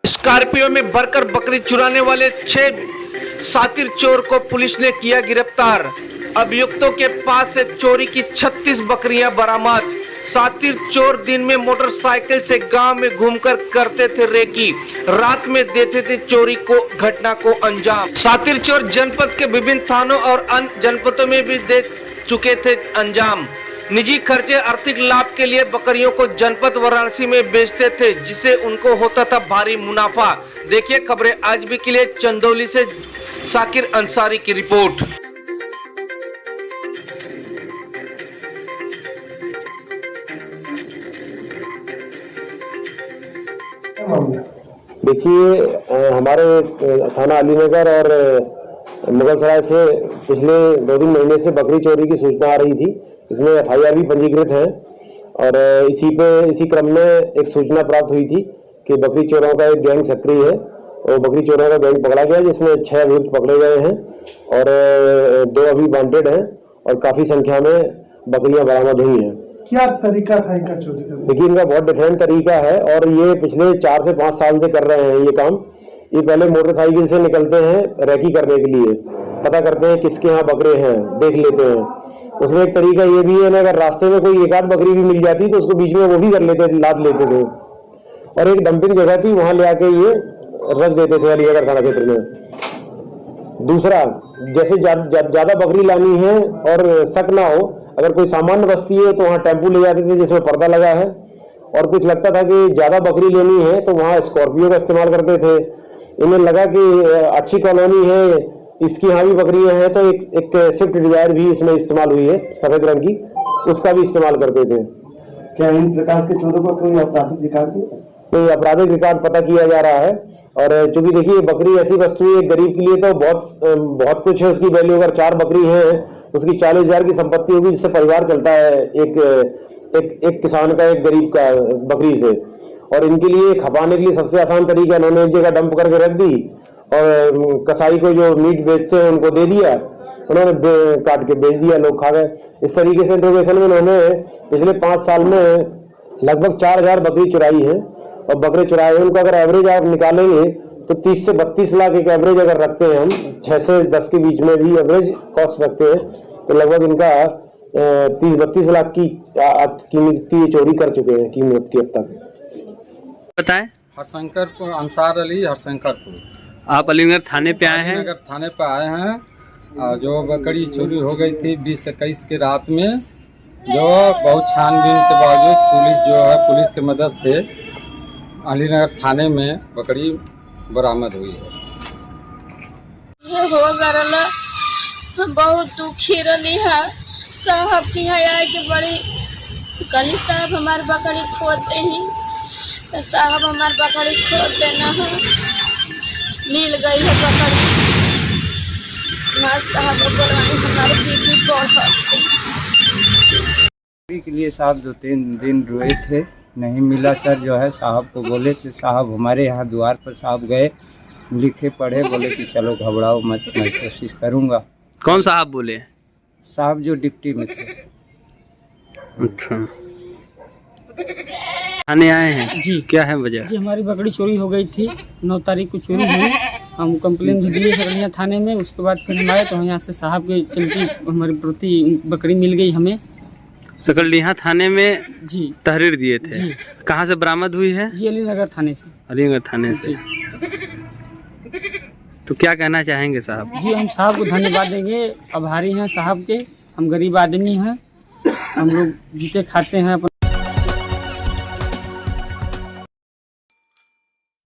Scorpio में भरकर बकरी चुराने वाले 6 शातिर चोर को पुलिस ने किया गिरफ्तार। अभियुक्तों के पास से चोरी की 36 बकरियां बरामद। शातिर चोर दिन में मोटरसाइकिल से गांव में घूमकर करते थे रेकी, रात में देते थे चोरी को घटना को अंजाम। शातिर चोर जनपद के विभिन्न थानों और अन्य जनपदों में भी दे चुके थे अंजाम। निजी खर्चे आर्थिक लाभ के लिए बकरियों को जनपद वाराणसी में बेचते थे, जिसे उनको होता था भारी मुनाफा। देखिए खबरें आज भी के लिए चंदौली से साकिर अंसारी की रिपोर्ट। देखिए, हमारे थाना अलीनगर और मुगलसराय से पिछले 2-3 महीने से बकरी चोरी की सूचना आ रही थी। इसमें FIR भी पंजीकृत है और इसी क्रम में एक सूचना प्राप्त हुई थी कि बकरी चोरों का एक गैंग सक्रिय है और बकरी चोरों का गैंग पकड़ा गया, जिसमें 6 अभियुक्त पकड़े गए हैं और 2 अभी वांटेड हैं और काफी संख्या में बकरियां बरामद हुई हैं। क्या तरीका था इनका चोरी करने? देखिए, इनका बहुत डिफरेंट तरीका है और ये पिछले 4 से 5 साल से कर रहे हैं ये काम। ये पहले मोटरसाइकिल से निकलते हैं रेकी करने के लिए, पता करते हैं किसके यहाँ बकरे हैं, देख लेते हैं। उसमें एक तरीका ये भी है ना, अगर रास्ते में कोई एक आध बकरी भी मिल जाती तो उसको बीच में वो भी कर लेते, लाद लेते थे। और एक डंपिंग जगह थी, वहां ले आके ये रख देते थे अलीनगर थाना क्षेत्र में। दूसरा, जैसे ज्यादा बकरी लानी है और शक ना हो, अगर कोई सामान्य बस्ती है तो वहाँ टेम्पू ले जाते थे जिसमें पर्दा लगा है, और कुछ लगता था कि ज्यादा बकरी लेनी है तो वहाँ स्कॉर्पियो का इस्तेमाल करते थे। इन्हें लगा कि अच्छी कॉलोनी है, इसकी यहाँ भी बकरियां हैं, तो एक स्विफ्ट डिजायर भी इसमें इस्तेमाल हुई है सफेद रंग की, उसका भी इस्तेमाल करते थे। क्या इन प्रकार के चोरों का कोई आपराधिक रिकॉर्ड है? कोई आपराधिक रिकॉर्ड पता किया जा रहा है। और चूंकि देखिए, बकरी ऐसी वस्तु है, गरीब के लिए तो बहुत कुछ है उसकी वैल्यू। अगर 4 बकरी है, उसकी 40,000 की संपत्ति होगी, जिससे परिवार चलता है एक किसान का, एक गरीब का बकरी से। और इनके लिए खपाने के लिए सबसे आसान तरीका, इन्होंने एक जगह डंप करके रख दी और कसाई को जो मीट बेचते हैं उनको दे दिया, उन्होंने काट के बेच दिया, लोग खा गए। इस तरीके से इंट्रोगेशन में उन्होंने पिछले 5 साल में लगभग 4,000 बकरी चुराई है। और बकरे चुराए हैं, उनका अगर एवरेज आप निकालेंगे तो 30 से 32 लाख एक एवरेज अगर रखते हैं हम, 6 से 10 के बीच में भी एवरेज कॉस्ट रखते हैं, तो लगभग इनका 30-32 लाख की कीमत की चोरी कर चुके हैं, कीमत की अब तक। बताएं। हरशंकरपुर, अंसार अली, हरशंकरपुर। आप अलीनगर थाने पे आए हैं? अलीनगर थाने पे आए हैं। जो बकरी चोरी हो गई थी 20-21 की रात में, जो बहुत छानबीन के बावजूद पुलिस की मदद से अलीनगर थाने में बकरी बरामद हुई है। हो गरला, हम बहुत दुखी रही है। साहब की आए के बड़ी कली साहब हमारे बकरी खोते हैं, तो साहब हमारे बकरी खोद देना है। मिल गई है बकरी, साहब बोलवाई हमारे बीबी के लिए साहब 2-3 दिन रोए थे, नहीं मिला सर। जो है साहब को बोले थे, साहब हमारे यहाँ द्वार पर साहब गए, लिखे पढ़े, बोले कि चलो घबराओ मत, मैं कोशिश करूँगा। कौन साहब बोले? साहब जो डिप्टी में थे। अच्छा, थाने आए हैं जी? क्या है वजह? जी, हमारी बकरी चोरी हो गई थी, 9 तारीख को चोरी हुई। हम कंप्लेन भी दिए सकलिया थाने में। उसके बाद फिर हम आए तो यहाँ से साहब के चलती हमारी प्रति बकरी मिल गई हमें। सकलिया थाने में जी तहरीर दिए थे जी। कहाँ से बरामद हुई है? जी, अलीनगर थाने से। अलीनगर थाने से। तो क्या कहना चाहेंगे साहब? जी, हम साहब को धन्यवाद देंगे, आभारी हैं साहब के। हम गरीब आदमी हैं, हम लोग जीते खाते हैं।